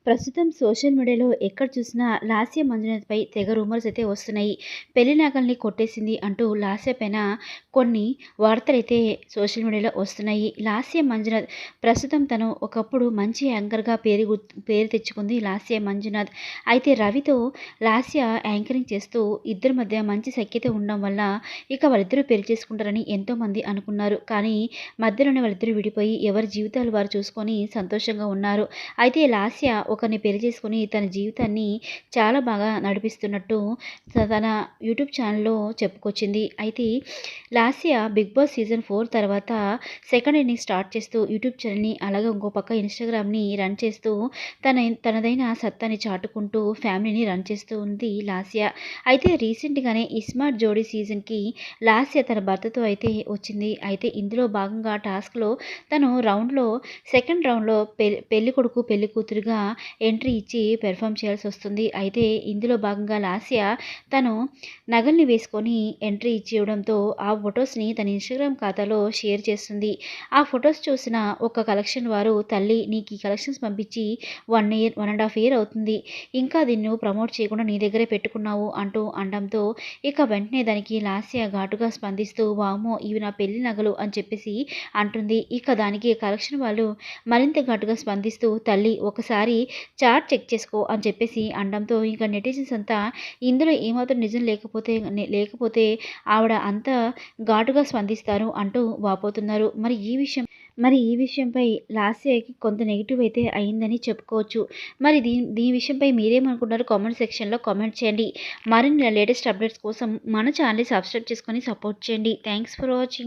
ప్రస్తుతం సోషల్ మీడియాలో ఎక్కడ చూసినా లాస్య మంజునాథ్‌పై తెగ రూమర్స్ అయితే వస్తున్నాయి. పెళ్లి నగల్ని కొట్టేసింది అంటూ లాస్య పైన కొన్ని వార్తలైతే సోషల్ మీడియాలో వస్తున్నాయి. లాస్య మంజునాథ్ ప్రస్తుతం తను ఒకప్పుడు మంచి యాంకర్‌గా పేరు తెచ్చుకుంది లాస్య మంజునాథ్. అయితే రవితో లాస్య యాంకరింగ్ చేస్తూ ఇద్దరి మధ్య మంచి సఖ్యత ఉండడం వల్ల ఇక వాళ్ళిద్దరూ పెళ్లి చేసుకుంటారని ఎంతోమంది అనుకున్నారు. కానీ మధ్యలోనే వాళ్ళిద్దరూ విడిపోయి ఎవరి జీవితాలు వారు చూసుకొని సంతోషంగా ఉన్నారు. అయితే లాస్య ఒకరిని పెళ్లి చేసుకొని తన జీవితాన్ని చాలా బాగా నడిపిస్తున్నట్టు తన యూట్యూబ్ ఛానల్‌లో చెప్పుకొచ్చింది. అయితే లాస్య 'బిగ్ బాస్' సీజన్ 4 తర్వాత సెకండ్ ఇన్నింగ్స్ స్టార్ట్ చేస్తూ యూట్యూబ్ ఛానల్‌ని అలాగే ఇంకో పక్క ఇన్‌స్టాగ్రామ్‌ని రన్ చేస్తూ తనదైన సత్తాని చాటుకుంటూ ఫ్యామిలీని రన్ చేస్తూ ఉంది లాస్య. అయితే రీసెంట్‌గానే 'ఇస్మార్ట్ జోడీ' సీజన్‌కి లాస్య తన భర్తతో అయితే వచ్చింది. అయితే ఇందులో భాగంగా టాస్క్‌లో తను సెకండ్ రౌండ్‌లో పెళ్ళికొడుకు, పెళ్ళికూతురుగా ఎంట్రీ ఇచ్చి పెర్ఫార్మ్ చేయాల్సొస్తుంది. అయితే ఇందులో భాగంగా లాస్య తను నగల్ని వేసుకొని ఎంట్రీ ఇచ్చి ఇవ్వడంతో ఆ ఫొటోస్‌ని తన ఇన్‌స్టాగ్రామ్ ఖాతాలో షేర్ చేస్తుంది. ఆ ఫొటోస్ చూసిన ఒక కలెక్షన్ వారు "తల్లి నీకు ఈ కలెక్షన్స్ పంపించి 1.5 ఇయర్ అవుతుంది. ఇంకా దీన్ని నువ్వు ప్రమోట్ చేయకుండా నీ దగ్గరే పెట్టుకున్నావు" అంటూ అనడంతో ఇక వెంటనే దానికి లాస్య ఘాటుగా స్పందిస్తూ "వామ్మో! ఇవి నా పెళ్లి నగలు" అని చెప్పేసి అంటుంది. ఇక దానికి కలెక్షన్ వాళ్ళు మరింత ఘాటుగా స్పందిస్తూ "తల్లి ఒకసారి చాట్ చెక్ చేసుకో" అని చెప్పేసి అనడంతో ఇక నెటిజన్స్ అంతా ఇందులో ఏమాత్రం నిజం లేకపోతే ఆవిడ అంత ఘాటుగా స్పందిస్తారు అంటూ వాపోతున్నారు. మరి ఈ విషయంపై లాస్యకి కొంత నెగెటివ్ అయితే అయిందని చెప్పుకోవచ్చు. మరి దీని విషయంపై మీరేమనుకుంటారో కామెంట్ సెక్షన్‌లో కామెంట్ చేయండి. మరిన్ని లేటెస్ట్ అప్డేట్స్ కోసం మన ఛానల్‌ని సబ్స్క్రైబ్ చేసుకొని సపోర్ట్ చేయండి. Thanks for watching.